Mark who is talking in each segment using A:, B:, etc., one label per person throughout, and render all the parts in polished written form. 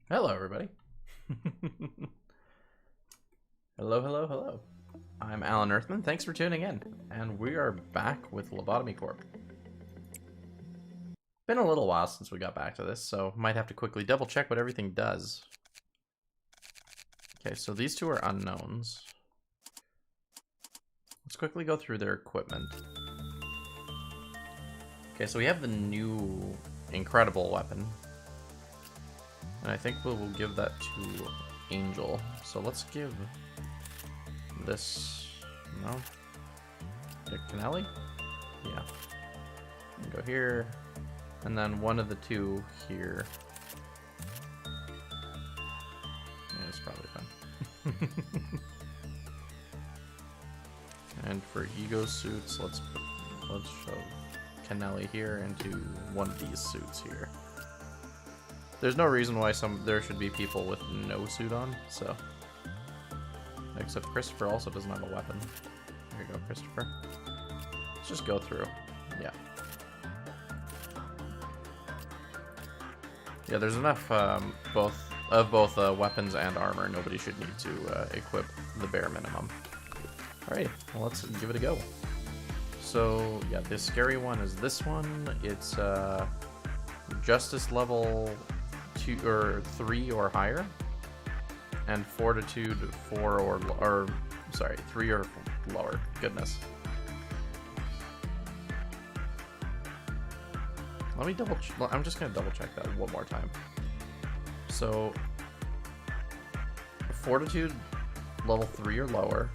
A: Hello, everybody. Hello, hello, hello. I'm Alan Earthman. Thanks for tuning in. And we are back with Lobotomy Corp. Been a little while since we got back to this, so might have to quickly double check what everything does. Okay, so these two are unknowns. Let's quickly go through their equipment. Okay, so we have the new incredible weapon. And I think we'll give that to Angel. So let's give this, no, Dick Canelli? Yeah. Go here, and then one of the two here. Yeah, it's probably fine. And for ego suits, let's shove Canelli here into one of these suits here. There's no reason why there should be people with no suit on, so. Except Christopher also doesn't have a weapon. There you go, Christopher. Let's just go through. Yeah. Yeah, there's enough both weapons and armor. Nobody should need to equip the bare minimum. Alright, well, let's give it a go. So, yeah, the scary one is this one. It's Justice level 2 or 3 or higher, and Fortitude 4 or sorry, 3 or lower. Goodness. Let me I'm just gonna double check that one more time. So, Fortitude level 3 or lower,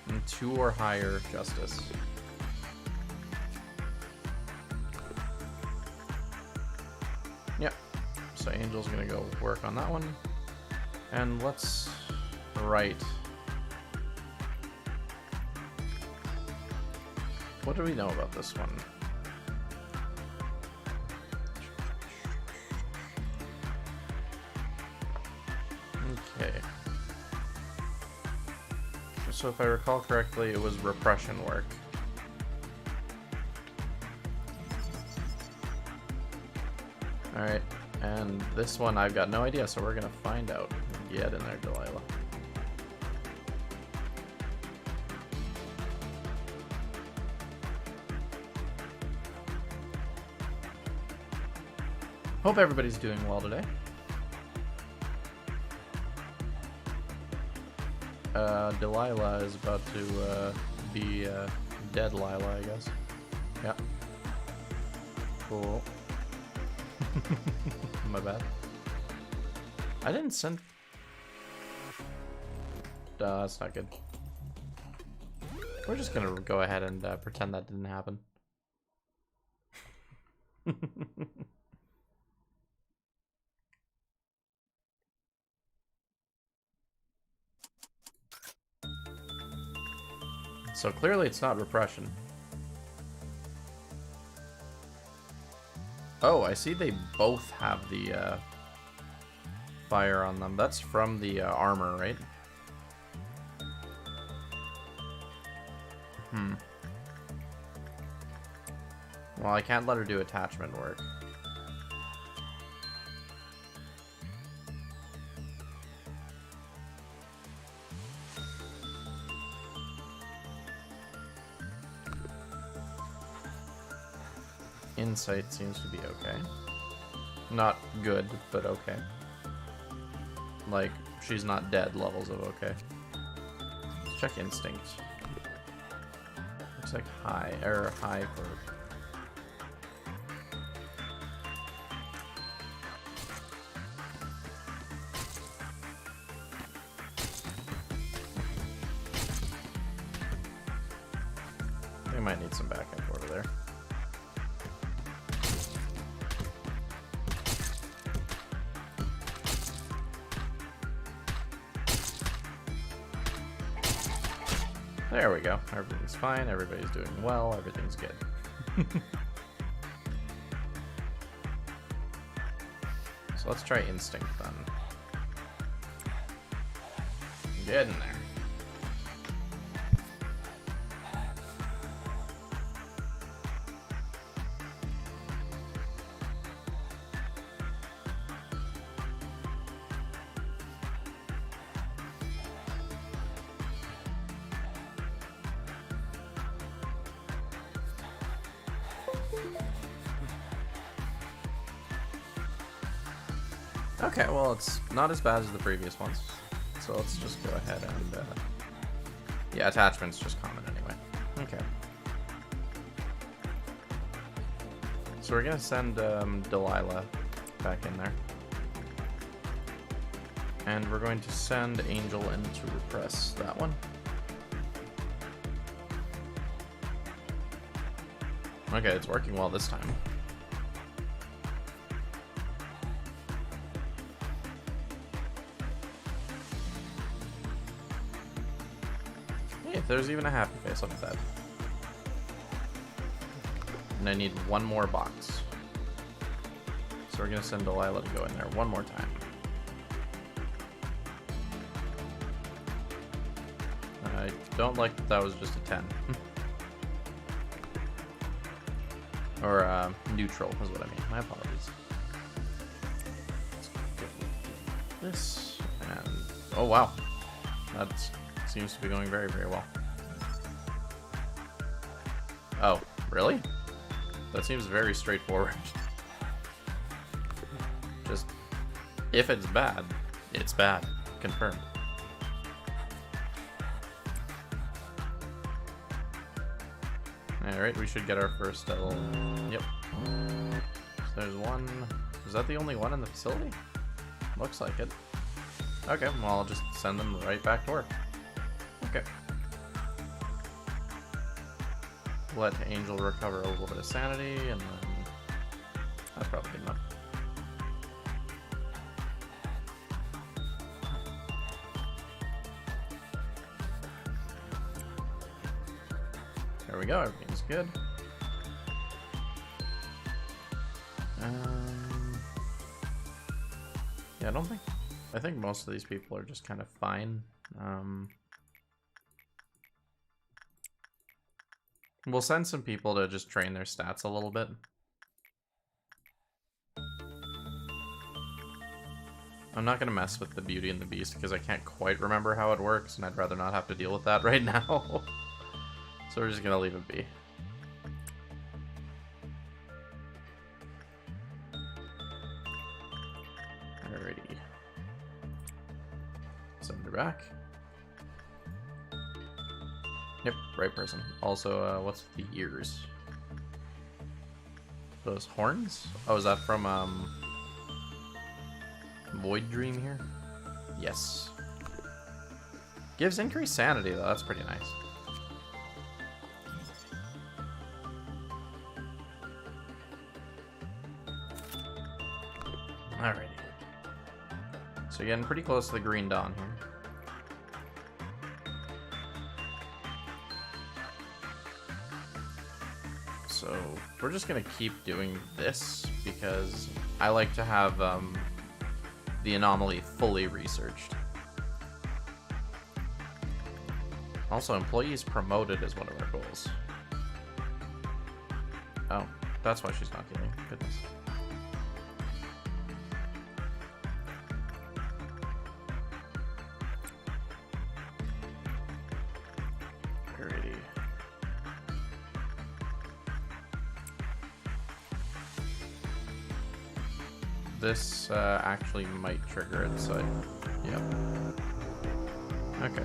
A: and 2 or higher Justice. Yep. So Angel's gonna go work on that one. And let's write. What do we know about this one? Okay. So if I recall correctly, it was repression work. Alright, and this one I've got no idea, so we're gonna find out. Get in there, Delilah. Hope everybody's doing well today. Delilah is about to be dead Lila, I guess. Yeah. Cool. My bad. I didn't send... that's not good. We're just gonna go ahead and pretend that didn't happen. So clearly it's not repression. Oh, I see they both have the fire on them. That's from the armor, right? Well, I can't let her do attachment work. Insight seems to be okay. Not good, but okay. Like, she's not dead levels of okay. Let's check instinct. Looks like high, or high for... They might need some backup over there. There we go. Everything's fine. Everybody's doing well. Everything's good. So let's try instinct then. Get in there. Okay, well, it's not as bad as the previous ones. So let's just go ahead and... yeah, attachment's just common anyway. Okay. So we're going to send Delilah back in there. And we're going to send Angel in to repress that one. Okay, it's working well this time. Hey, there's even a happy face. Look at that. And I need one more box. So we're going to send Delilah to go in there one more time. I don't like that that was just a 10. Or neutral is what I mean. My apologies. Let's go with this and oh wow, that seems to be going very, very well. Oh, really? That seems very straightforward. Just if it's bad, it's bad. Confirmed. Alright, we should get our first little... Yep. So there's one... Is that the only one in the facility? Looks like it. Okay, well I'll just send them right back to work. Okay. Let Angel recover a little bit of sanity, and then... That's probably good enough. There we go, everything's good. Yeah, I think most of these people are just kind of fine. We'll send some people to just train their stats a little bit. I'm not going to mess with the Beauty and the Beast because I can't quite remember how it works, and I'd rather not have to deal with that right now. So we're just going to leave it be. Alrighty. Send her back. Yep, right person. Also, what's the ears? Those horns? Oh, is that from, Void Dream here? Yes. Gives increased sanity, though. That's pretty nice. Alrighty. So you're getting pretty close to the Green Dawn here. So we're just gonna keep doing this because I like to have the anomaly fully researched. Also, employees promoted is one of our goals. Oh, that's why she's not dealing. Goodness. Alrighty. This actually might trigger it, so yep. Okay.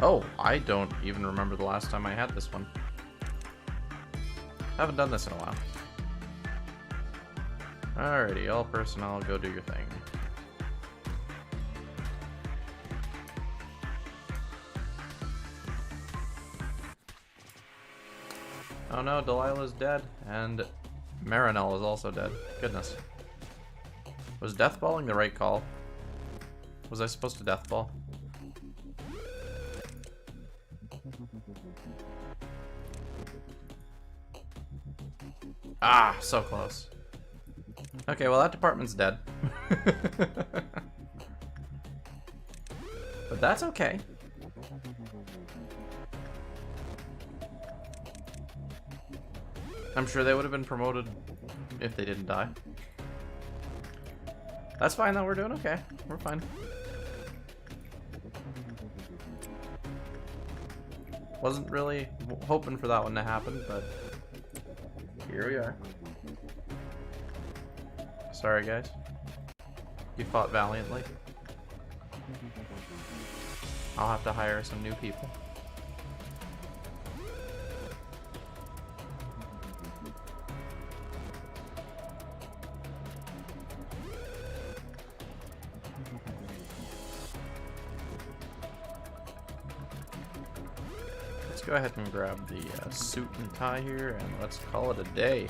A: Oh, I don't even remember the last time I had this one. Haven't done this in a while. Alrighty, all personnel, go do your thing. Oh no, Delilah's dead, and Marinelle is also dead. Goodness. Was deathballing the right call? Was I supposed to deathball? Ah, so close. Okay, well that department's dead. But that's okay. I'm sure they would have been promoted if they didn't die. That's fine though, we're doing okay. We're fine. Wasn't really hoping for that one to happen, but here we are. Sorry, guys. You fought valiantly. I'll have to hire some new people. Let's go ahead and grab the suit and tie here, and let's call it a day.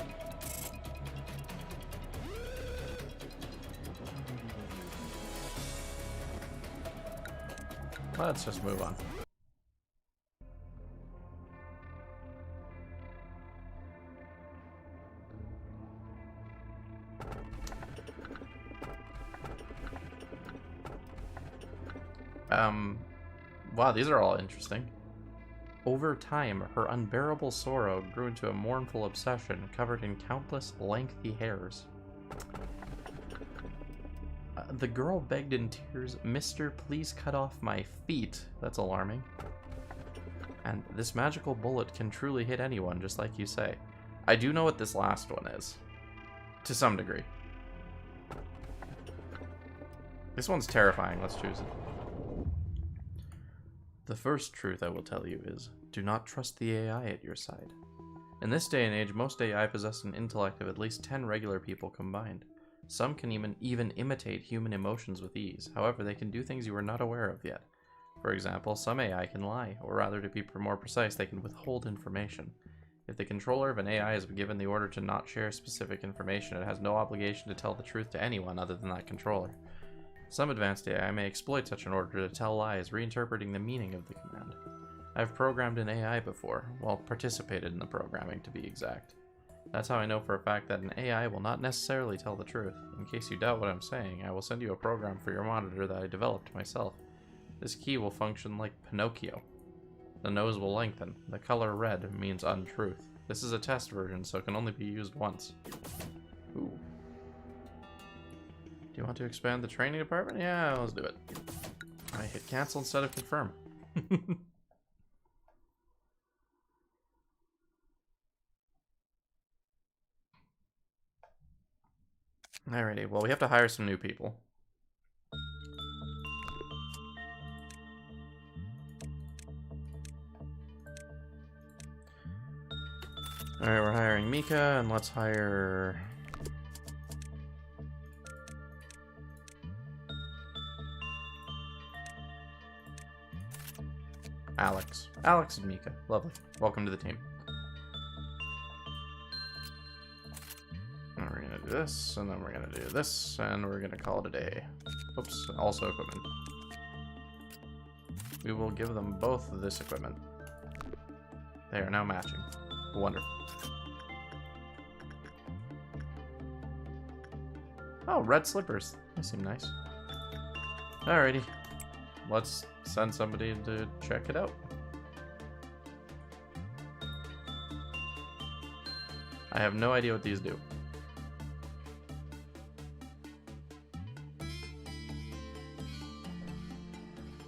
A: Let's just move on. Wow, these are all interesting. Over time, her unbearable sorrow grew into a mournful obsession covered in countless lengthy hairs. The girl begged in tears, "Mister, please cut off my feet." That's alarming. And this magical bullet can truly hit anyone, just like you say. I do know what this last one is. To some degree. This one's terrifying. Let's choose it. The first truth I will tell you is, do not trust the AI at your side. In this day and age, most AI possess an intellect of at least 10 regular people combined. Some can even imitate human emotions with ease. However, they can do things you are not aware of yet. For example, some AI can lie, or rather, to be more precise, they can withhold information. If the controller of an AI is given the order to not share specific information, it has no obligation to tell the truth to anyone other than that controller. Some advanced AI may exploit such an order to tell lies, reinterpreting the meaning of the command. I've programmed an AI before, well, participated in the programming to be exact. That's how I know for a fact that an AI will not necessarily tell the truth. In case you doubt what I'm saying, I will send you a program for your monitor that I developed myself. This key will function like Pinocchio. The nose will lengthen. The color red means untruth. This is a test version, so it can only be used once. Ooh. Do you want to expand the training department? Yeah, let's do it. I hit cancel instead of confirm. Alrighty, well, we have to hire some new people. Alright, we're hiring Mika, and let's hire... Alex. Alex and Mika. Lovely. Welcome to the team. And we're gonna do this, and then we're gonna do this, and we're gonna call it a day. Oops, also equipment. We will give them both this equipment. They are now matching. Wonderful. Oh, red slippers. They seem nice. Alrighty. Let's send somebody to check it out. I have no idea what these do.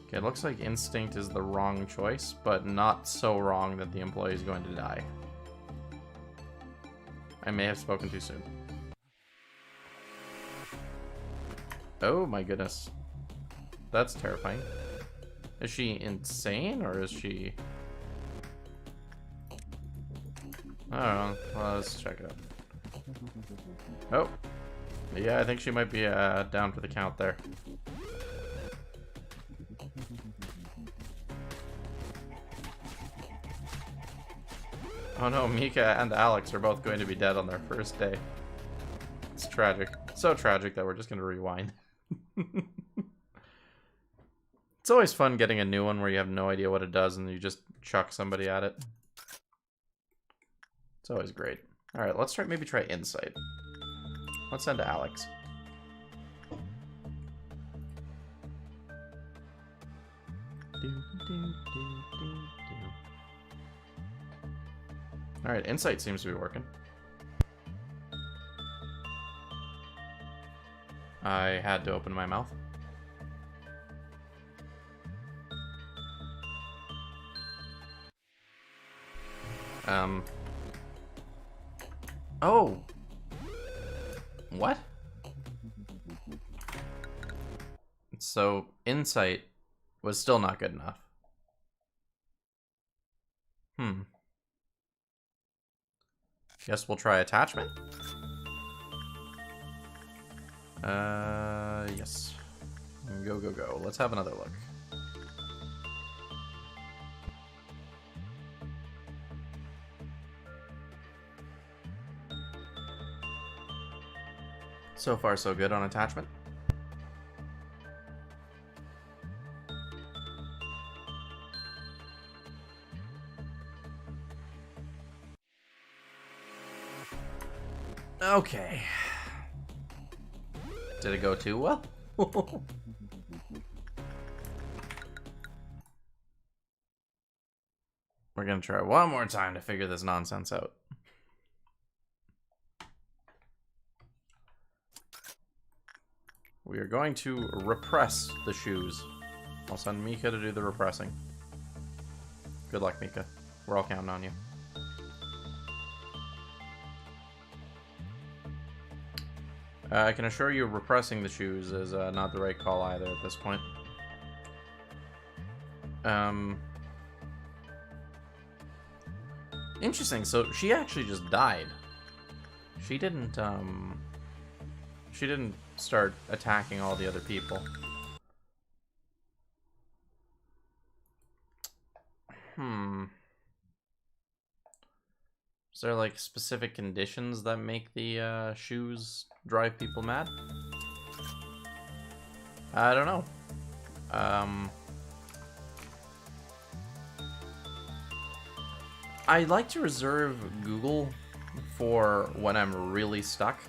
A: Okay, it looks like instinct is the wrong choice, but not so wrong that the employee is going to die. I may have spoken too soon. Oh my goodness. That's terrifying. Is she insane, or is she... I don't know. Well, let's check it out. Oh. Yeah, I think she might be down for the count there. Oh no, Mika and Alex are both going to be dead on their first day. It's tragic. So tragic that we're just going to rewind. It's always fun getting a new one where you have no idea what it does and you just chuck somebody at it. It's always great. Alright, let's maybe try Insight. Let's send to Alex. Alright, Insight seems to be working. I had to open my mouth. Oh! What? So insight was still not good enough. Guess we'll try attachment. Yes. Go, go, go. Let's have another look. So far, so good on attachment. Okay. Did it go too well? We're gonna try one more time to figure this nonsense out. We are going to repress the shoes. I'll send Mika to do the repressing. Good luck, Mika. We're all counting on you. I can assure you repressing the shoes is not the right call either at this point. Interesting, so she actually just died. She didn't start attacking all the other people. Is there like specific conditions that make the shoes drive people mad? I don't know. I like to reserve Google for when I'm really stuck,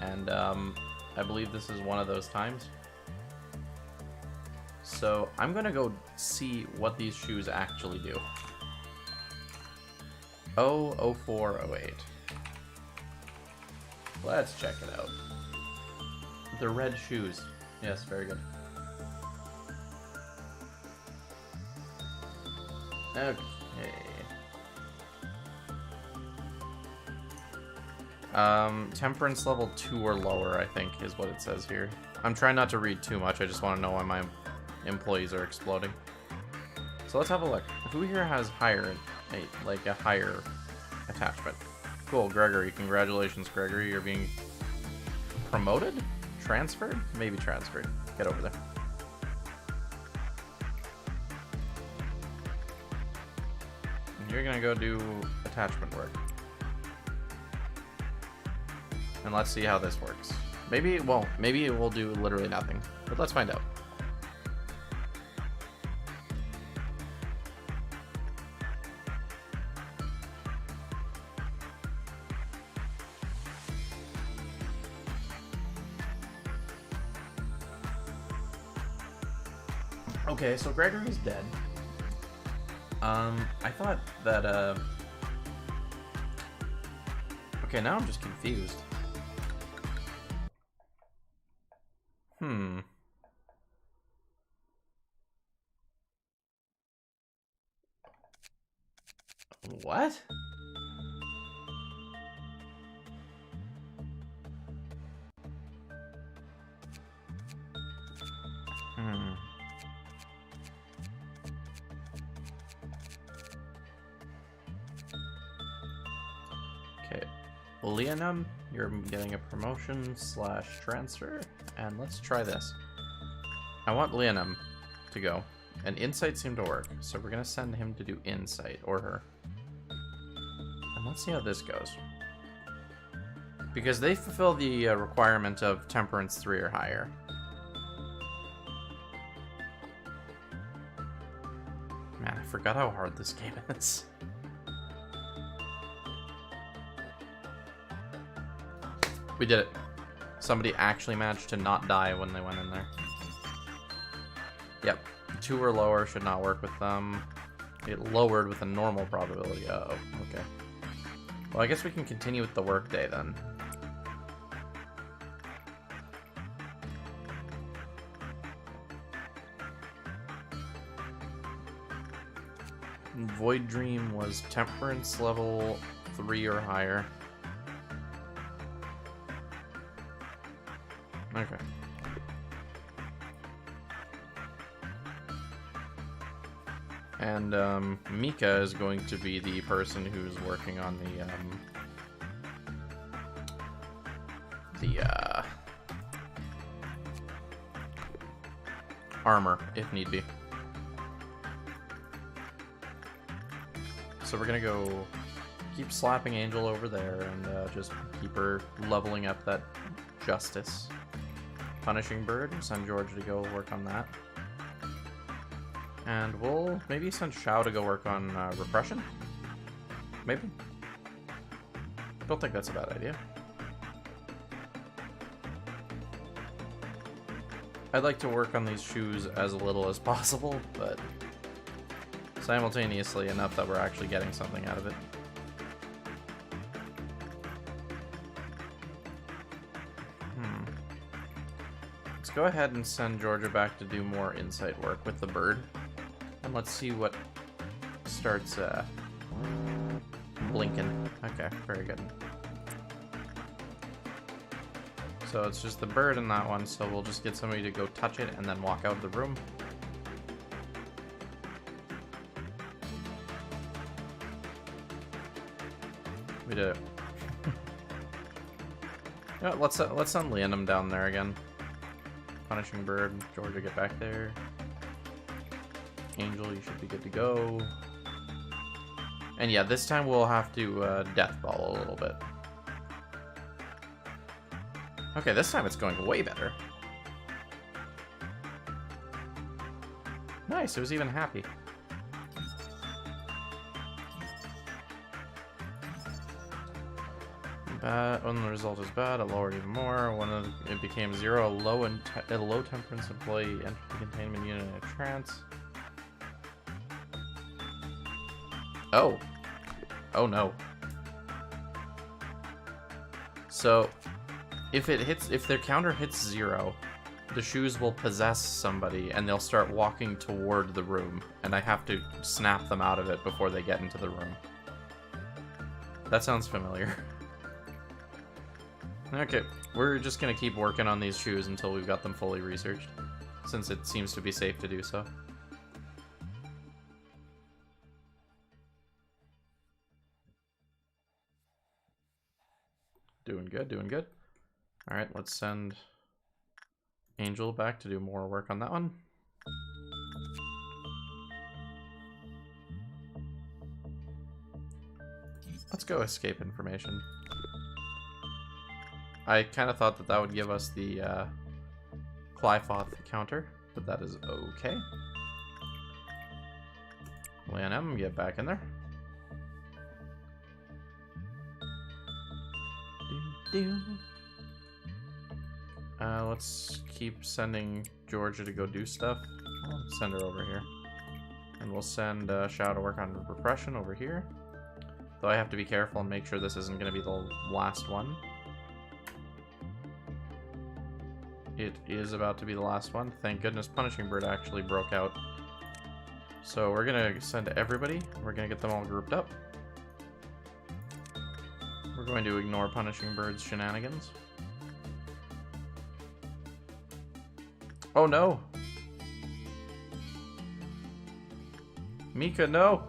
A: and I believe this is one of those times. So I'm gonna go see what these shoes actually do. 0408. Let's check it out. The red shoes. Yes, very good. Okay. Temperance level 2 or lower, I think, is what it says here. I'm trying not to read too much. I just want to know why my employees are exploding. So let's have a look. Who here has higher, like a higher attachment? Cool, Gregory. Congratulations, Gregory. You're being promoted? Transferred? Maybe transferred. Get over there. And you're gonna go do attachment work. And let's see how this works. Maybe it won't. Maybe it will do literally nothing. But let's find out. Okay, so Gregory's dead. I thought that, okay, now I'm just confused. What? Okay, Leonum, you're getting a promotion / transfer, and let's try this. I want Leonum to go, and Insight seemed to work, so we're gonna send him to do Insight, or her. And let's see how this goes. Because they fulfill the requirement of Temperance 3 or higher. Man, I forgot how hard this game is. We did it. Somebody actually managed to not die when they went in there. Yep. 2 or lower should not work with them. It lowered with a normal probability. Uh-oh. Okay. Well, I guess we can continue with the workday then. Void Dream was Temperance level 3 or higher. Okay. And Mika is going to be the person who's working on the armor, if need be. So we're gonna go keep slapping Angel over there and just keep her leveling up that justice. Punishing Bird, send George to go work on that. And we'll maybe send Shao to go work on repression? Maybe? Don't think that's a bad idea. I'd like to work on these shoes as little as possible, but simultaneously enough that we're actually getting something out of it. Let's go ahead and send Georgia back to do more insight work with the bird. And let's see what starts blinking. Okay, very good. So it's just the bird in that one, so we'll just get somebody to go touch it and then walk out of the room. We did it. Yeah, let's send Leonum down there again. Punishing Bird, Georgia, get back there. Angel, you should be good to go. And yeah, this time we'll have to death ball a little bit. Okay, this time it's going way better. Nice, it was even happy. Bad. When the result is bad, it lowered even more. When it became 0, a low temperance employee entered the containment unit in a trance. Oh. Oh no. So, if their counter hits 0, the shoes will possess somebody and they'll start walking toward the room, and I have to snap them out of it before they get into the room. That sounds familiar. Okay, we're just gonna keep working on these shoes until we've got them fully researched, since it seems to be safe to do so. Doing good, doing good. Alright, let's send Angel back to do more work on that one. Let's go escape information. I kind of thought that that would give us the Clyfoth counter, but that is okay. Leonm, get back in there. Let's keep sending Georgia to go do stuff. Let's send her over here. And we'll send Shao to work on repression over here. Though I have to be careful and make sure this isn't going to be the last one. It is about to be the last one. Thank goodness Punishing Bird actually broke out. So we're going to send everybody. We're going to get them all grouped up. We're going to ignore Punishing Bird's shenanigans. Oh no! Mika, no!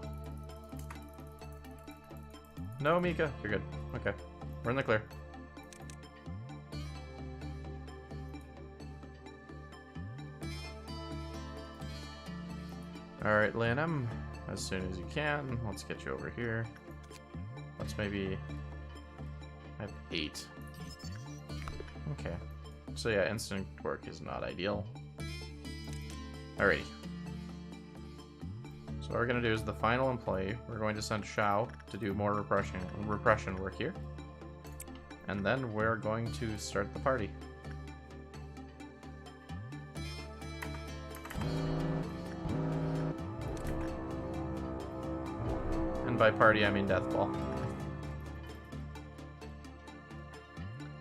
A: No, Mika. You're good. Okay. We're in the clear. Alright, Leonm, as soon as you can, let's get you over here. Let's maybe... I have 8. Okay. So yeah, instant work is not ideal. Alrighty. So what we're going to do is the final employee, we're going to send Shao to do more repression work here. And then we're going to start the party. And by party, I mean death ball.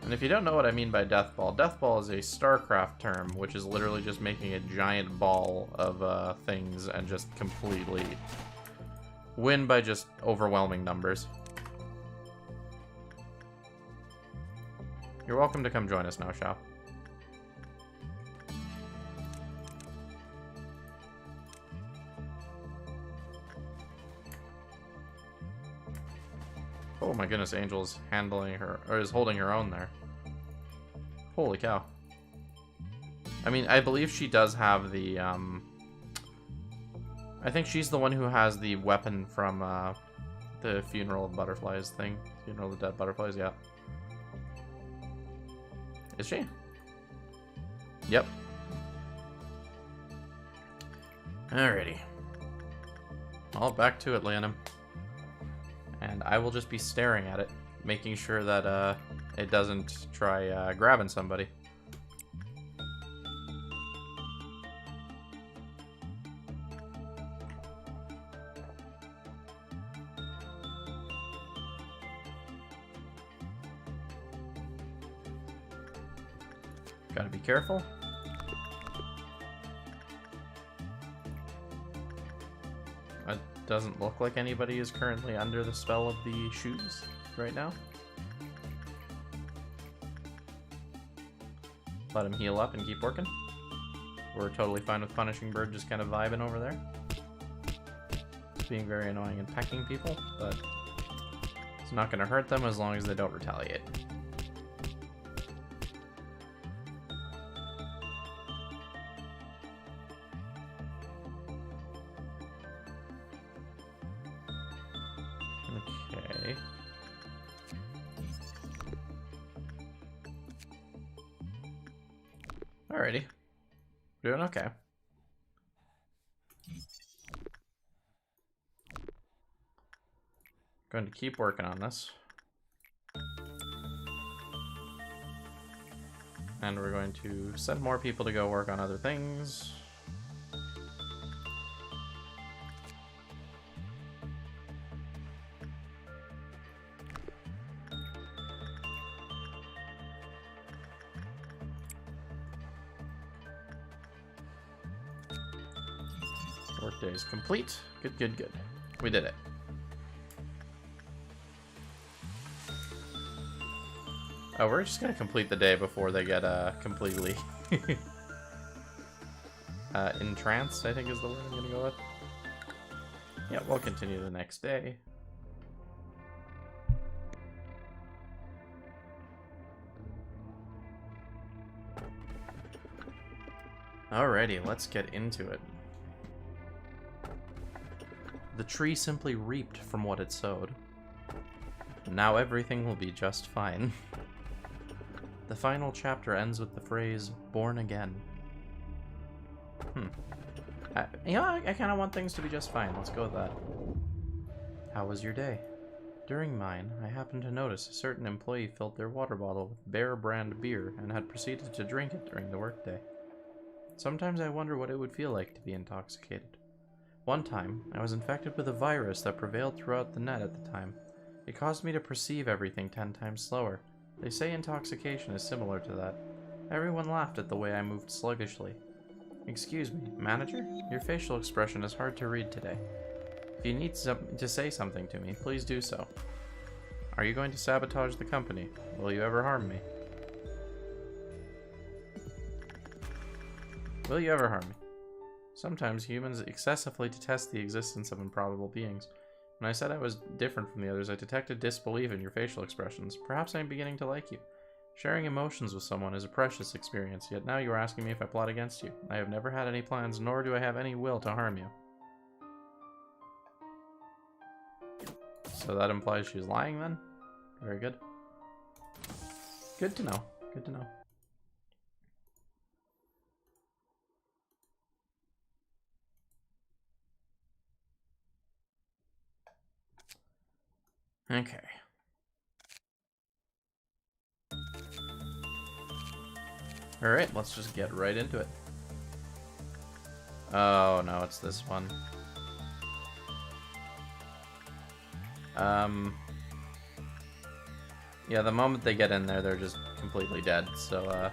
A: And if you don't know what I mean by death ball is a StarCraft term, which is literally just making a giant ball of things and just completely win by just overwhelming numbers. You're welcome to come join us now, Shao. Oh my goodness, Angel's handling her, or is holding her own there. Holy cow. I mean, I believe she does have the, I think she's the one who has the weapon from, the Funeral of Butterflies thing. Funeral of Dead Butterflies, yeah. Is she? Yep. Alrighty. All back to it, Leonim. And I will just be staring at it, making sure that, it doesn't try, grabbing somebody. Gotta be careful. It doesn't look like anybody is currently under the spell of the shoes right now. Let him heal up and keep working. We're totally fine with Punishing Bird just kind of vibing over there. Being very annoying and pecking people, but it's not going to hurt them as long as they don't retaliate. Okay. Alrighty. Doing okay. Going to keep working on this. And we're going to send more people to go work on other things. Workday is complete. Good, good, good. We did it. Oh, we're just gonna complete the day before they get completely entranced, I think is the word I'm gonna go with. Yeah, we'll continue the next day. Alrighty, let's get into it. The tree simply reaped from what it sowed. Now everything will be just fine. The final chapter ends with the phrase, born again. You know, I kind of want things to be just fine. Let's go with that. How was your day? During mine, I happened to notice a certain employee filled their water bottle with Bear brand beer and had proceeded to drink it during the workday. Sometimes I wonder what it would feel like to be intoxicated. One time, I was infected with a virus that prevailed throughout the net at the time. It caused me to perceive everything 10 times slower. They say intoxication is similar to that. Everyone laughed at the way I moved sluggishly. Excuse me, manager? Your facial expression is hard to read today. If you need to say something to me, please do so. Are you going to sabotage the company? Will you ever harm me? Will you ever harm me? Sometimes humans excessively detest the existence of improbable beings. When I said I was different from the others, I detected disbelief in your facial expressions. Perhaps I am beginning to like you. Sharing emotions with someone is a precious experience, yet now you are asking me if I plot against you. I have never had any plans, nor do I have any will to harm you. So that implies she's lying then? Very good. Good to know. Good to know. Okay. Alright, let's just get right into it. Oh no, it's this one. Yeah, the moment they get in there, they're just completely dead, so,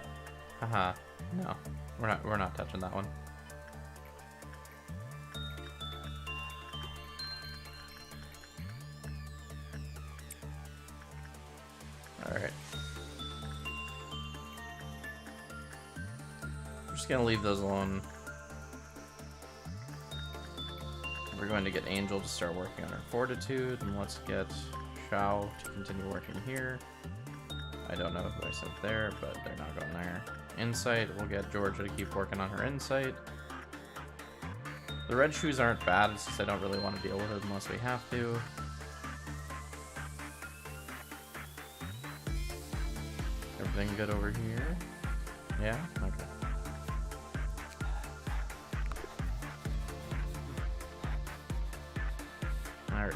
A: haha, no. We're not touching that one. Alright. We're just gonna leave those alone. We're going to get Angel to start working on her fortitude, and let's get Shao to continue working here. I don't know who I sent there, but they're not going there. Insight, we'll get Georgia to keep working on her insight. The red shoes aren't bad, it's just I don't really want to deal with it unless we have to. Everything good over here? Yeah? Okay. Alrighty.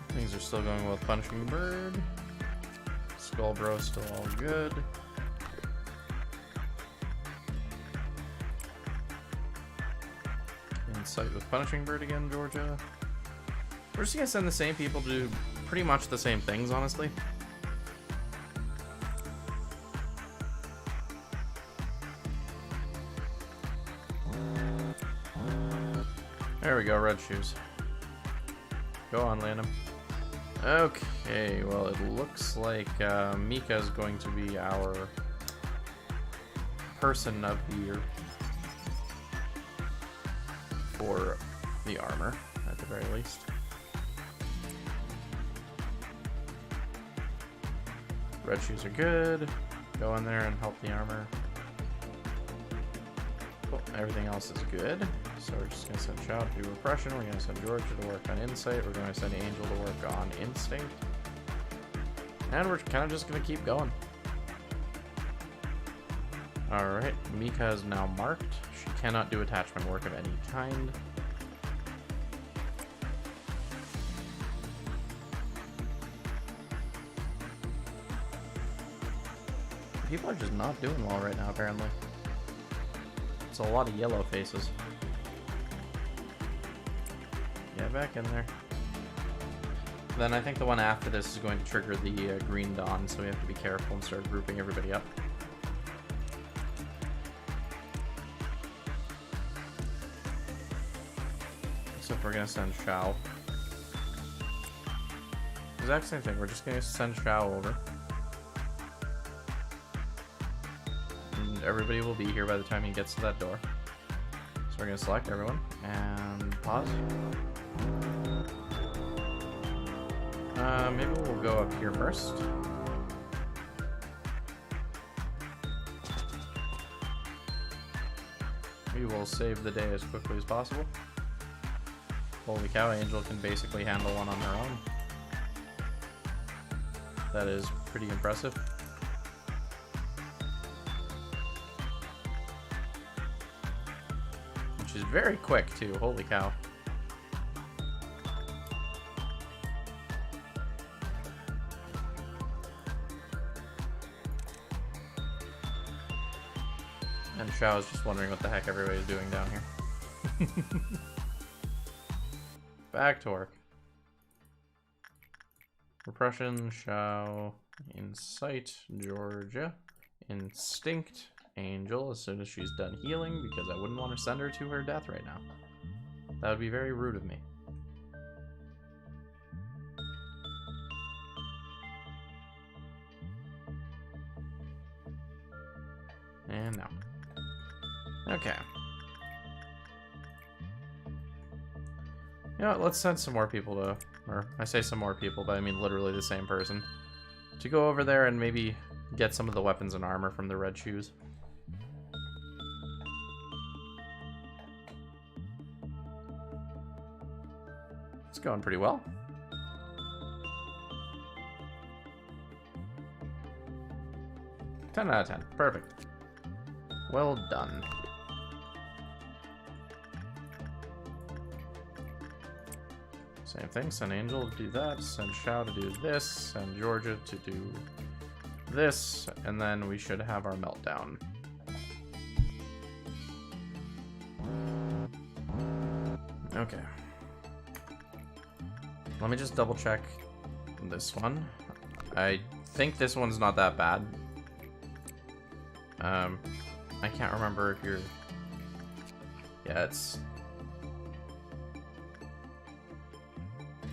A: Things are still going well with Punching Bird. Skullbro still all good. Insight with Punishing Bird again, Georgia. We're just gonna send the same people to do pretty much the same things, honestly. There we go, red shoes. Go on, Landon. Okay, well, it looks like Mika's going to be our person of the year for the armor, at the very least. Red shoes are good. Go in there and help the armor. Cool. Everything else is good. So we're just going to send Shao to do repression. We're going to send Georgia to work on insight. We're going to send Angel to work on instinct. And we're kind of just going to keep going. Alright, Mika is now marked. She cannot do attachment work of any kind. People are just not doing well right now, apparently. It's a lot of yellow faces. Yeah, back in there. Then I think the one after this is going to trigger the green dawn, so we have to be careful and start grouping everybody up. Except we're going to send Shao. Exact same thing, we're just going to send Shao over. And everybody will be here by the time he gets to that door. So we're going to select everyone and pause. Maybe we'll go up here first. We will save the day as quickly as possible. Holy cow, Angel can basically handle one on her own. That is pretty impressive. Which is very quick too, holy cow. And Shao is just wondering what the heck everybody's doing down here. Back to work. Repression, Shao, Insight, Georgia, Instinct, Angel as soon as she's done healing, because I wouldn't want to send her to her death right now. That would be very rude of me. And now. Okay. You know what, let's send some more people to, or I say some more people, but I mean literally the same person, to go over there and maybe get some of the weapons and armor from the red shoes. It's going pretty well. Ten out of 10. Perfect. Well done. Same thing, send Angel to do that, send Shao to do this, send Georgia to do this, and then we should have our meltdown. Okay. Let me just double check this one. I think this one's not that bad. I can't remember if you're... Yeah, it's...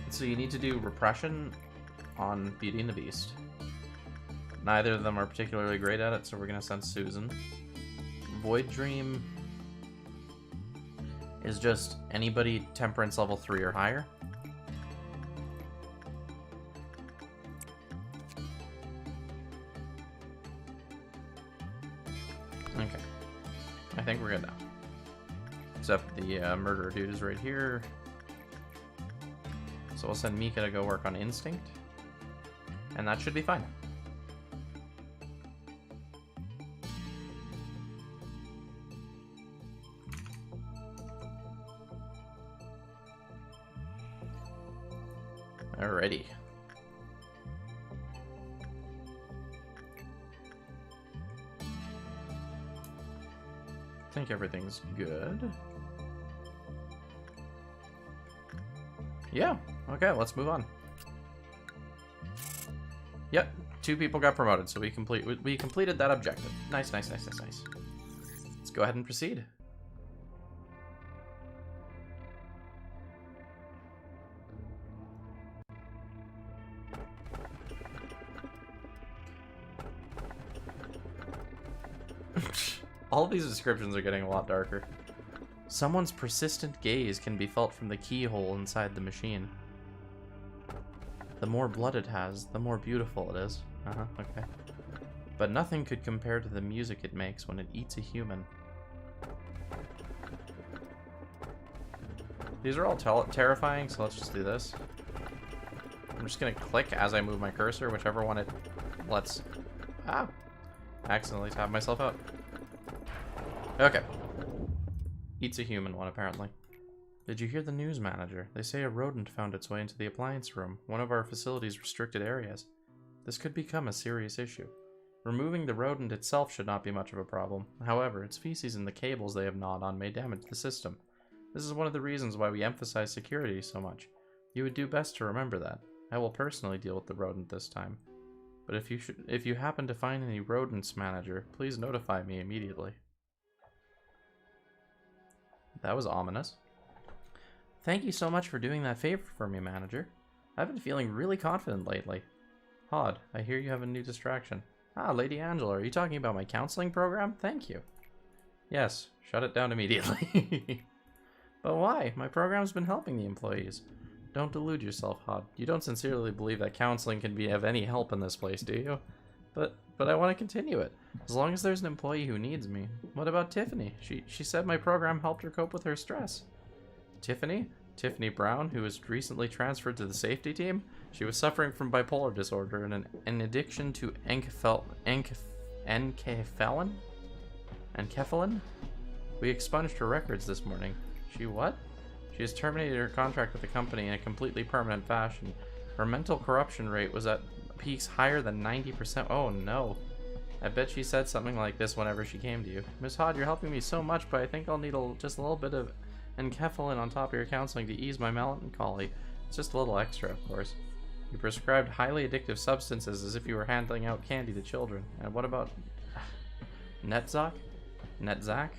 A: So you need to do repression on Beauty and the Beast. Neither of them are particularly great at it, so we're going to send Susan. Void Dream. is just anybody temperance level 3 or higher. Okay. I think we're good now. Except the murderer dude is right here. So we'll send Mika to go work on instinct. And that should be fine. Alrighty. I think everything's good. Yeah, okay, let's move on. Yep, 2 people got promoted, so we completed that objective. Nice, nice, nice, nice, nice. Let's go ahead and proceed. All of these descriptions are getting a lot darker. Someone's persistent gaze can be felt from the keyhole inside the machine. The more blood it has, the more beautiful it is. Okay. But nothing could compare to the music it makes when it eats a human. These are all terrifying, so let's just do this. I'm just gonna click as I move my cursor, whichever one it lets... Ah! Accidentally tapped myself out. Okay. Eats a human one, apparently. Did you hear the news manager? They say a rodent found its way into the appliance room, one of our facility's restricted areas. This could become a serious issue. Removing the rodent itself should not be much of a problem. However, its feces and the cables they have gnawed on may damage the system. This is one of the reasons why we emphasize security so much. You would do best to remember that. I will personally deal with the rodent this time. But if you happen to find any rodents, manager, please notify me immediately. That was ominous. Thank you so much for doing that favor for me, manager. I've been feeling really confident lately. Hod, I hear you have a new distraction. Ah, Lady Angela, are you talking about my counseling program? Thank you. Yes, shut it down immediately. But why? My program's been helping the employees. Don't delude yourself, Hod. You don't sincerely believe that counseling can be of any help in this place, do you? But I want to continue it, as long as there's an employee who needs me. What about Tiffany? She said my program helped her cope with her stress. Tiffany? Tiffany Brown, who was recently transferred to the safety team? She was suffering from bipolar disorder and an addiction to enkephalin? We expunged her records this morning. She what? She has terminated her contract with the company in a completely permanent fashion. Her mental corruption rate was at peaks higher than 90%. Oh no. I bet she said something like this whenever she came to you. Miss Hod, you're helping me so much, but I think I'll need just a little bit of enkephalin on top of your counseling to ease my melancholy. It's just a little extra, of course. You prescribed highly addictive substances as if you were handing out candy to children. And what about... Netzach? Netzach?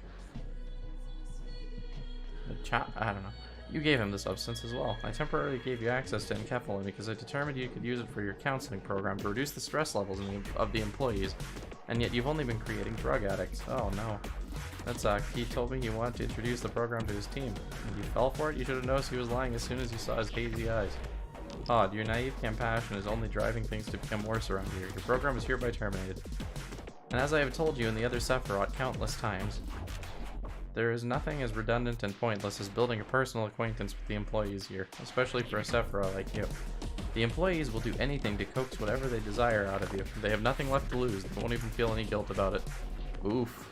A: I don't know. You gave him the substance as well. I temporarily gave you access to enkephalin because I determined you could use it for your counseling program to reduce the stress levels of the employees, and yet you've only been creating drug addicts. Oh no. That's he told me he wanted to introduce the program to his team. And you fell for it? You should have noticed he was lying as soon as you saw his hazy eyes. Odd, your naive compassion is only driving things to become worse around here. Your program is hereby terminated. And as I have told you in the other Sephiroth countless times, there is nothing as redundant and pointless as building a personal acquaintance with the employees here, especially for a Sephiroth like you. The employees will do anything to coax whatever they desire out of you. They have nothing left to lose. They won't even feel any guilt about it. Oof.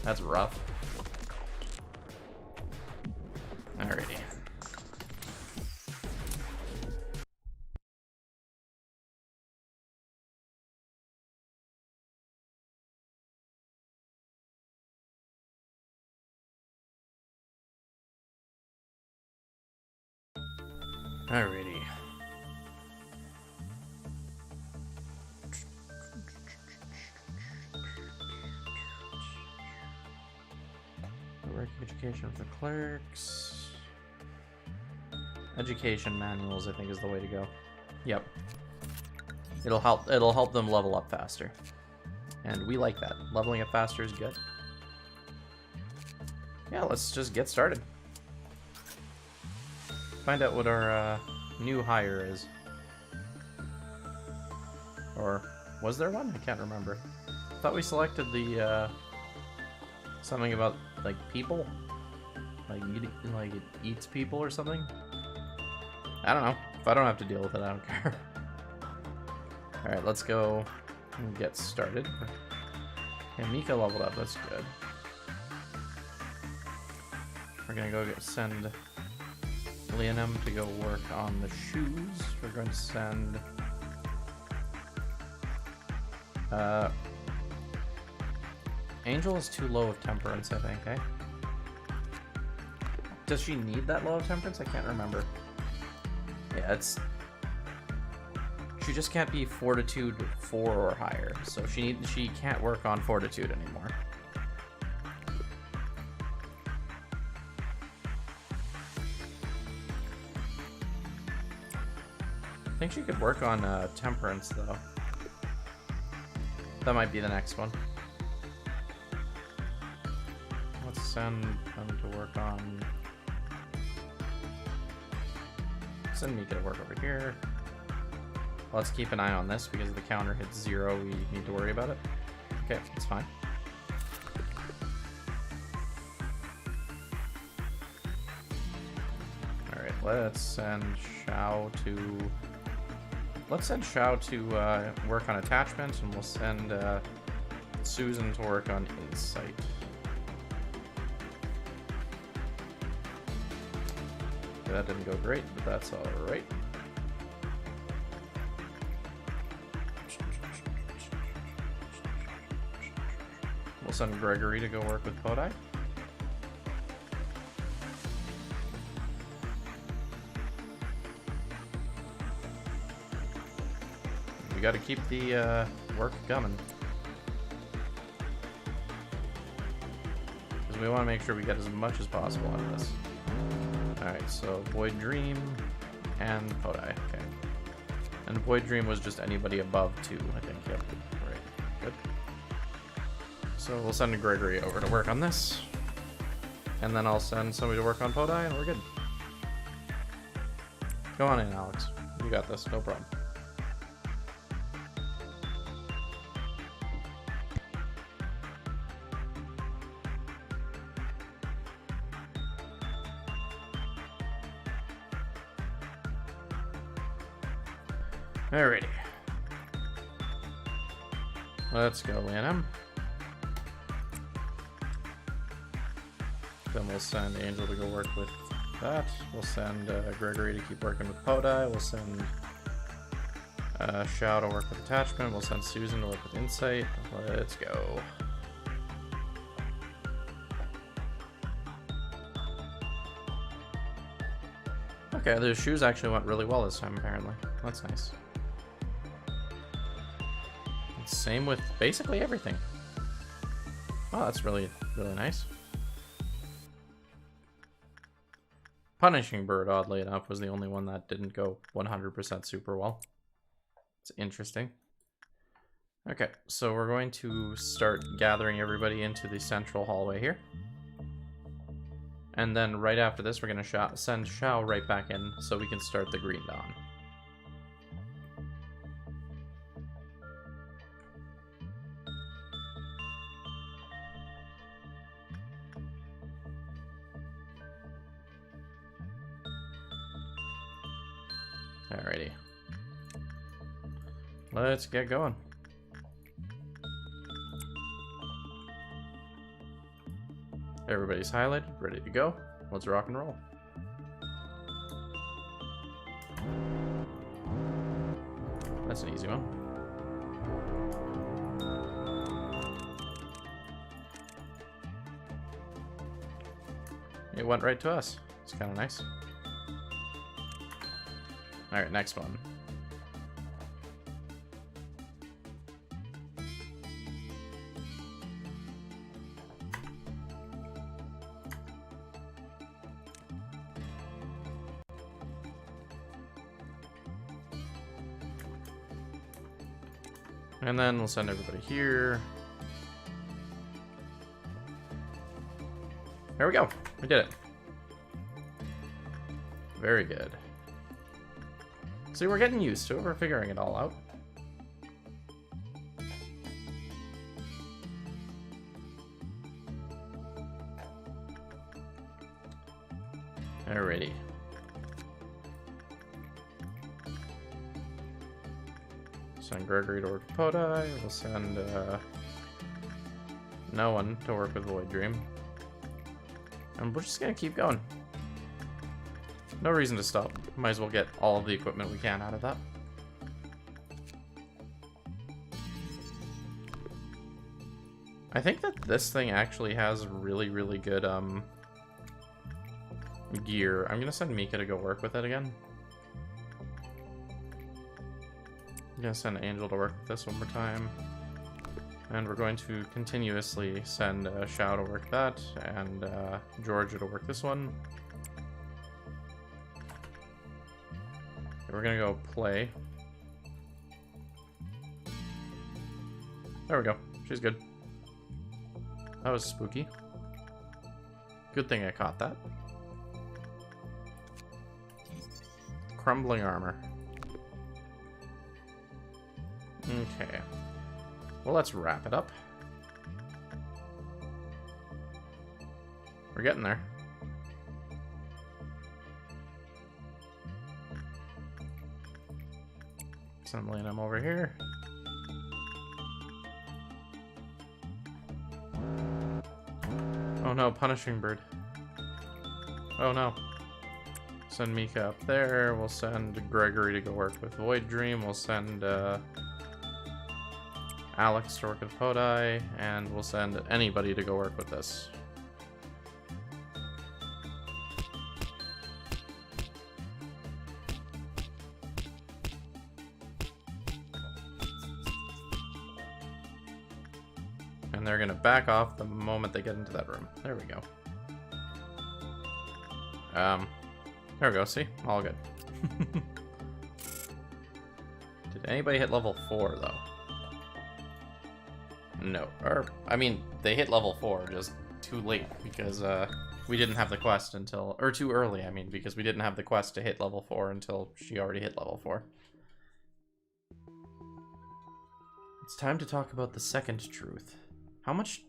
A: That's rough. Alrighty. Alrighty. Working education for clerks. Education manuals, I think, is the way to go. Yep. It'll help them level up faster. And we like that. Leveling up faster is good. Yeah, let's just get started. Find out what our new hire is. Or was there one? I can't remember. I thought we selected the something about like people, like it eats people or something. I don't know. If I don't have to deal with it, I don't care. All right, let's go and get started. Okay, Mika leveled up. That's good. We're gonna go send Leonem to go work on the shoes. We're going to send Angel is too low of temperance, I think, eh? Does she need that low of temperance? I can't remember. Yeah, she just can't be fortitude 4 or higher, so she can't work on fortitude anymore. I think she could work on temperance though. That might be the next one. Let's send them to work on. Send Mika to work over here. Let's keep an eye on this because if the counter hits 0, we need to worry about it. Okay, it's fine. Alright, let's send Xiao to... Let's send Xiao to work on attachments, and we'll send Susan to work on insight. That didn't go great, but that's alright. We'll send Gregory to go work with Podai. We gotta keep the work coming. Because we want to make sure we get as much as possible out of this. Alright, so Void Dream and Podai, okay. And Void Dream was just anybody above 2, I think, yep. Right, good. So we'll send Gregory over to work on this. And then I'll send somebody to work on Podai and we're good. Go on in, Alex. You got this, no problem. Alrighty. Let's go, Leonem. Then we'll send Angel to go work with that. We'll send Gregory to keep working with Podai. We'll send Xiao to work with attachment. We'll send Susan to work with insight. Let's go. Okay, the shoes actually went really well this time, apparently. That's nice. Same with basically everything. Oh, that's really, really nice. Punishing Bird, oddly enough, was the only one that didn't go 100% super well. It's interesting. Okay, so we're going to start gathering everybody into the central hallway here. And then right after this, we're going to send Xiao right back in so we can start the Green Dawn. Alrighty. Let's get going. Everybody's highlighted, ready to go. Let's rock and roll. That's an easy one. It went right to us. It's kind of nice. Alright, next one. And then we'll send everybody here. There we go. We did it. Very good. See, we're getting used to it. We're figuring it all out. Alrighty. Send Gregory to work with Podai. We'll send no one to work with Void Dream. And we're just gonna keep going. No reason to stop. Might as well get all of the equipment we can out of that. I think that this thing actually has really, really good gear. I'm gonna send Mika to go work with it again. I'm gonna send Angel to work with this one more time. And we're going to continuously send Xiao to work that, and Georgia to work this one. We're gonna go play. There we go. She's good. That was spooky. Good thing I caught that. Crumbling armor. Okay. Well, let's wrap it up. We're getting there. Assembling them over here. Oh no, punishing bird. Oh no. Send Mika up there. We'll send Gregory to go work with Void Dream. We'll send Alex to work with Podai, and we'll send anybody to go work with this. And they're gonna back off the moment they get into that room. There we go. There we go, see? All good. Did anybody hit level 4, though? No. Or, I mean, they hit level 4, just too late, because, we didn't have the quest until... Or too early, I mean, because we didn't have the quest to hit level 4 until she already hit level 4. It's time to talk about the second truth. How much...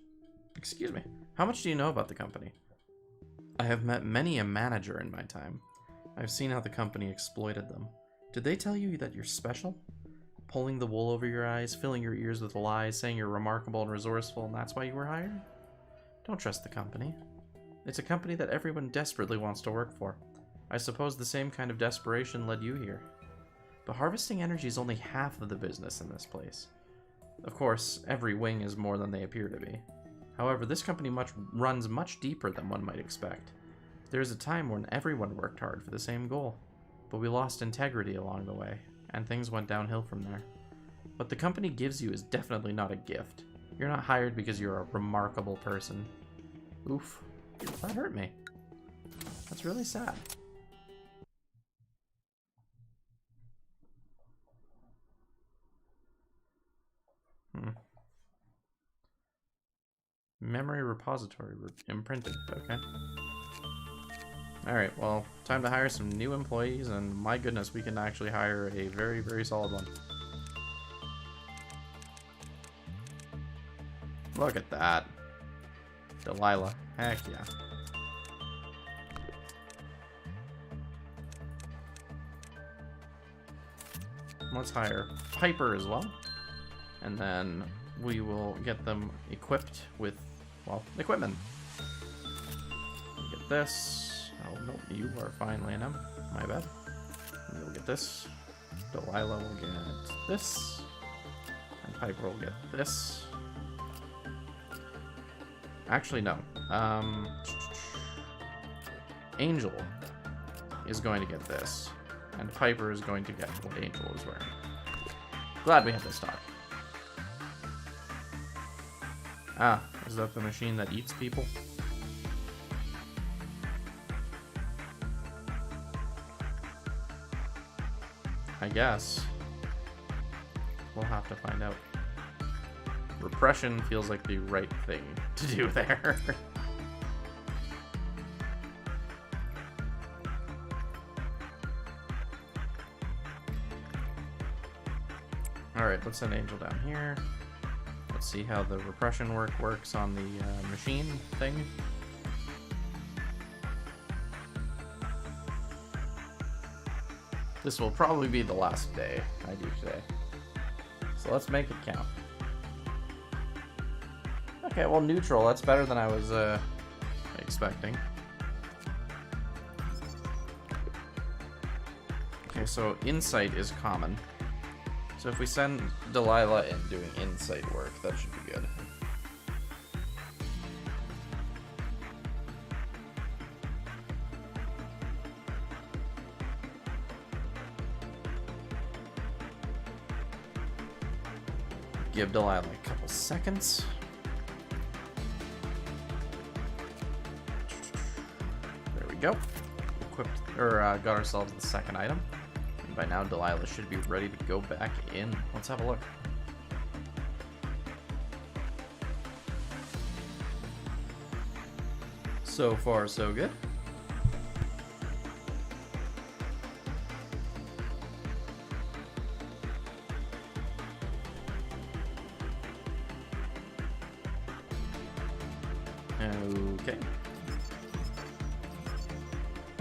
A: Excuse me. How much do you know about the company? I have met many a manager in my time. I've seen how the company exploited them. Did they tell you that you're special? Pulling the wool over your eyes, filling your ears with lies, saying you're remarkable and resourceful, and that's why you were hired? Don't trust the company. It's a company that everyone desperately wants to work for. I suppose the same kind of desperation led you here. But harvesting energy is only half of the business in this place. Of course, every wing is more than they appear to be. However, this company runs much deeper than one might expect. There was a time when everyone worked hard for the same goal, but we lost integrity along the way, and things went downhill from there. What the company gives you is definitely not a gift. You're not hired because you're a remarkable person. Oof. That hurt me. That's really sad. Memory repository imprinted. Okay. Alright, well, time to hire some new employees, and my goodness, we can actually hire a very, very solid one. Look at that. Delilah. Heck yeah. Let's hire Piper as well. And then we will get them equipped with, well, equipment. Get this. Oh, no, you are fine, Lanham. My bad. You'll get this. Delilah will get this. And Piper will get this. Actually, no. Angel is going to get this. And Piper is going to get what Angel is wearing. Glad we have this stock. Ah, is that the machine that eats people? I guess. We'll have to find out. Repression feels like the right thing to do there. Alright, let's send Angel down here. Let's see how the repression works on the machine thing. This will probably be the last day I do today. So let's make it count. Okay, well, neutral. That's better than I was expecting. Okay, so insight is common. So if we send Delilah in doing insight work, that should be good. Give Delilah a couple seconds. There we go. Equipped, or got ourselves the second item. And by now, Delilah should be ready to go back in. Let's have a look. So far, so good. Okay.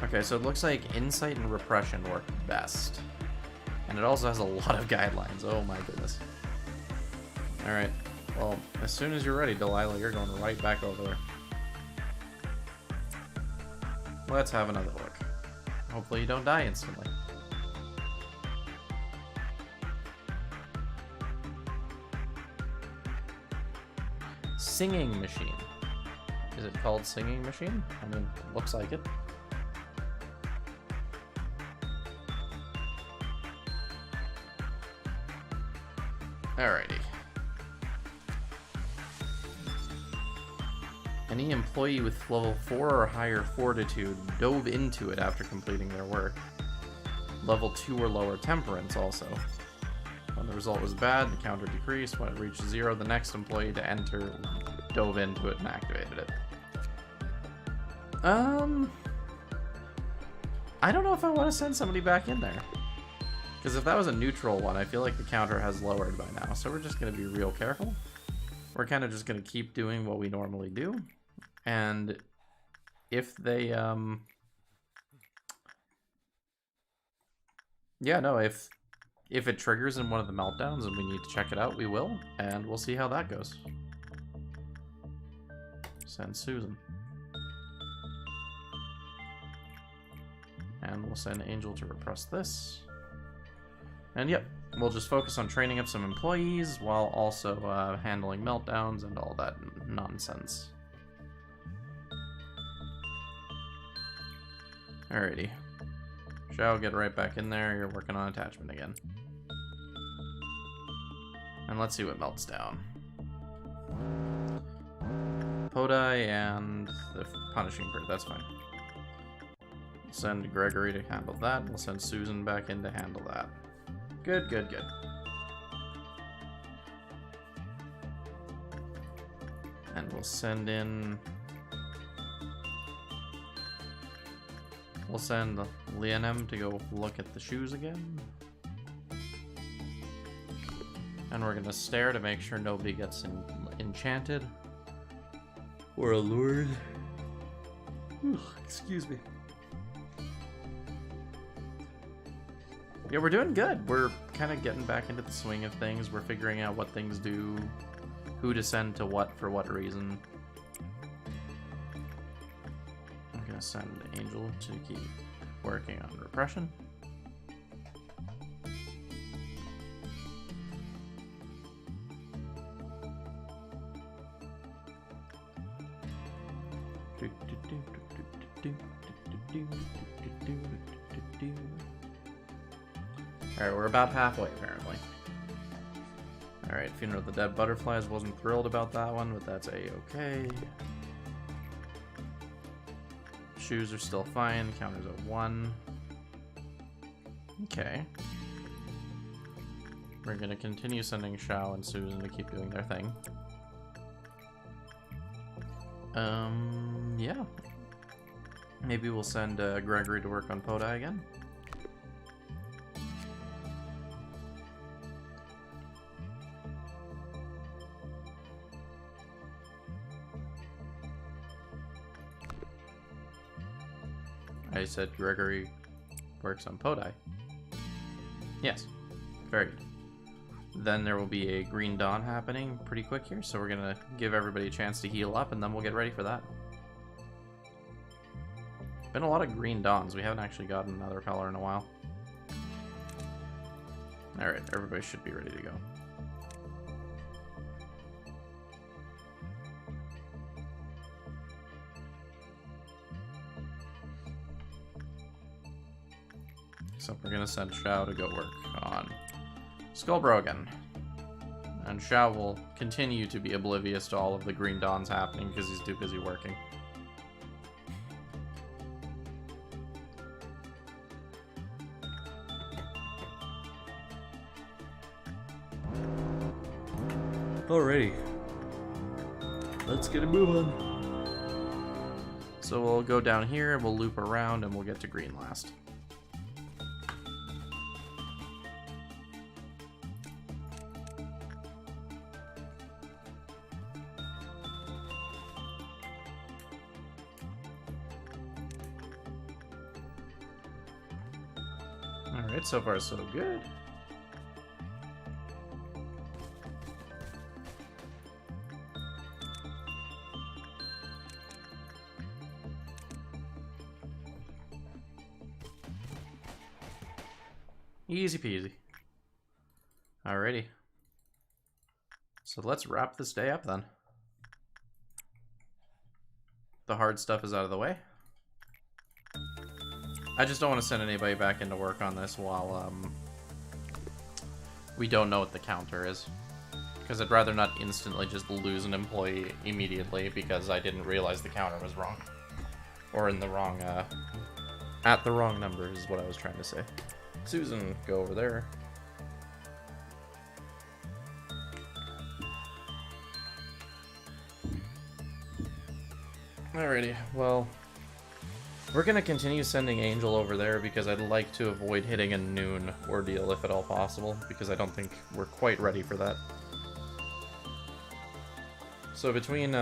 A: Okay, so it looks like insight and repression work best. And it also has a lot of guidelines. Oh my goodness. Alright. Well, as soon as you're ready, Delilah, you're going right back over there. Let's have another look. Hopefully you don't die instantly. Singing machine. Is it called singing machine? I mean, it looks like it. Alrighty. Any employee with level 4 or higher fortitude dove into it after completing their work. Level 2 or lower temperance also. When the result was bad, the counter decreased. When it reached 0, the next employee to enter dove into it and activated it. I don't know if I want to send somebody back in there. Because if that was a neutral one, I feel like the counter has lowered by now. So we're just going to be real careful. We're kind of just going to keep doing what we normally do. And if they, yeah, no, if it triggers in one of the meltdowns and we need to check it out, we will. And we'll see how that goes. Send Susan. And we'll send Angel to repress this. And yep, we'll just focus on training up some employees while also handling meltdowns and all that nonsense. Alrighty. Shao, get right back in there. You're working on attachment again. And let's see what melts down. Podai and the punishing bird, that's fine. We'll send Gregory to handle that. We'll send Susan back in to handle that. Good, good, good. And we'll send in... We'll send Leonem to go look at the shoes again. And we're gonna stare to make sure nobody gets enchanted. Or allured. Excuse me. Yeah, we're doing good. We're kind of getting back into the swing of things. We're figuring out what things do, who to send to what for what reason. I'm gonna send Angel to keep working on repression. Alright, we're about halfway, apparently. Alright, Funeral of the Dead Butterflies, wasn't thrilled about that one, but that's a-okay. Shoes are still fine, counters at 1. Okay. We're gonna continue sending Shao and Susan to keep doing their thing. Yeah. Maybe we'll send Gregory to work on Podai again. I said Gregory works on Podai. Yes. Very good. Then there will be a Green Dawn happening pretty quick here, so we're gonna give everybody a chance to heal up, and then we'll get ready for that. Been a lot of Green Dawns. We haven't actually gotten another color in a while. Alright, everybody should be ready to go. So we're gonna send Shao to go work on Skullbrogan. And Shao will continue to be oblivious to all of the Green Dawns happening because he's too busy working. Alrighty. Let's get a move on. So we'll go down here, we'll loop around, and we'll get to green last. Alright, so far so good. Easy peasy. Alrighty. So let's wrap this day up then. The hard stuff is out of the way. I just don't want to send anybody back into work on this while we don't know what the counter is. Because I'd rather not instantly just lose an employee immediately because I didn't realize the counter was wrong. Or in the wrong, at the wrong number is what I was trying to say. Susan, go over there. Alrighty, well, we're gonna continue sending Angel over there because I'd like to avoid hitting a noon ordeal if at all possible, because I don't think we're quite ready for that. So between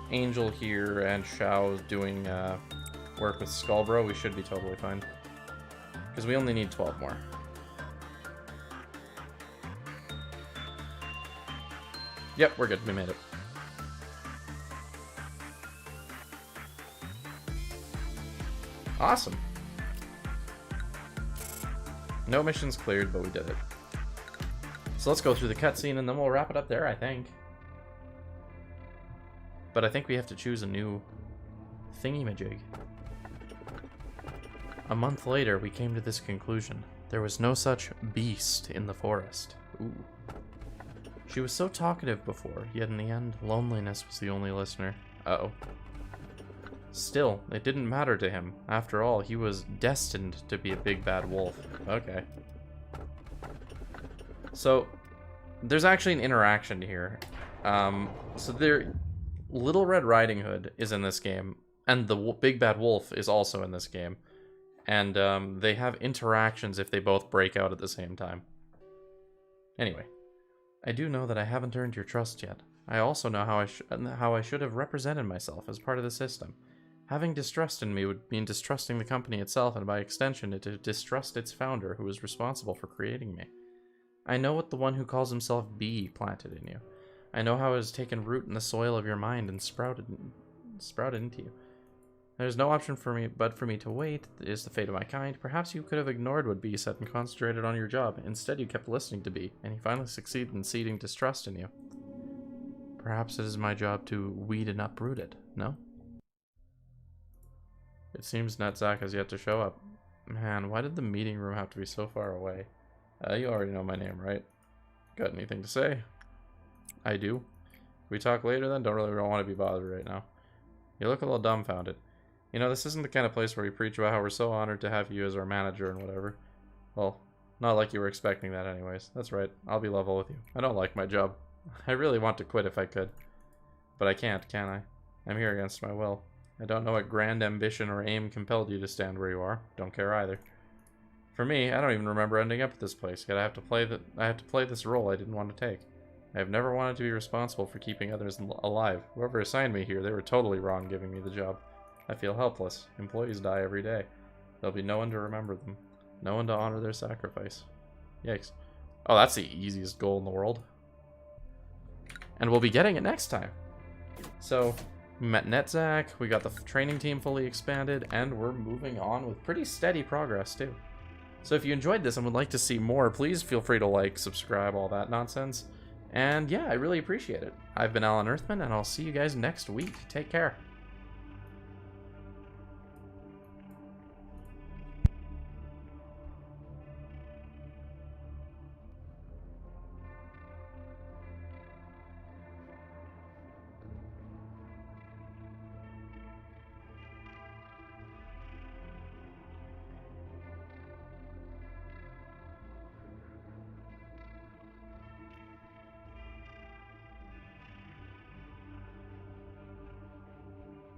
A: Angel here and Shao doing work with Skullbro, we should be totally fine. Because we only need 12 more. Yep, we're good. We made it. Awesome. No missions cleared, but we did it. So let's go through the cutscene and then we'll wrap it up there, I think. But I think we have to choose a new thingy-majig. A month later, we came to this conclusion. There was no such beast in the forest. Ooh. She was so talkative before, yet in the end, loneliness was the only listener. Uh-oh. Still, it didn't matter to him. After all, he was destined to be a big bad wolf. Okay. So, there's actually an interaction here. Little Red Riding Hood is in this game, and the big bad wolf is also in this game. And they have interactions if they both break out at the same time. Anyway, I do know that I haven't earned your trust yet. I also know how I should have represented myself as part of the system. Having distrust in me would mean distrusting the company itself, and by extension, it to distrust its founder, who was responsible for creating me. I know what the one who calls himself B planted in you. I know how it has taken root in the soil of your mind and sprouted into you. There's no option for me but for me to wait. It is the fate of my kind. Perhaps you could have ignored what B said and concentrated on your job. Instead, you kept listening to B, and he finally succeeded in seeding distrust in you. Perhaps it is my job to weed and uproot it, no? It seems Netzach has yet to show up. Man, why did the meeting room have to be so far away? You already know my name, right? Got anything to say? I do. Can we talk later then? Don't want to be bothered right now. You look a little dumbfounded. You know, this isn't the kind of place where we preach about how we're so honored to have you as our manager and whatever. Well, not like you were expecting that anyways. That's right. I'll be level with you. I don't like my job. I really want to quit if I could. But I can't, can I? I'm here against my will. I don't know what grand ambition or aim compelled you to stand where you are. Don't care either. For me, I don't even remember ending up at this place, yet I have to play this role I didn't want to take. I have never wanted to be responsible for keeping others alive. Whoever assigned me here, they were totally wrong giving me the job. I feel helpless. Employees die every day. There'll be no one to remember them. No one to honor their sacrifice. Yikes. Oh, that's the easiest goal in the world. And we'll be getting it next time. So, we met Netzach, we got the training team fully expanded, and we're moving on with pretty steady progress, too. So if you enjoyed this and would like to see more, please feel free to like, subscribe, all that nonsense. And yeah, I really appreciate it. I've been Alan Earthman, and I'll see you guys next week. Take care.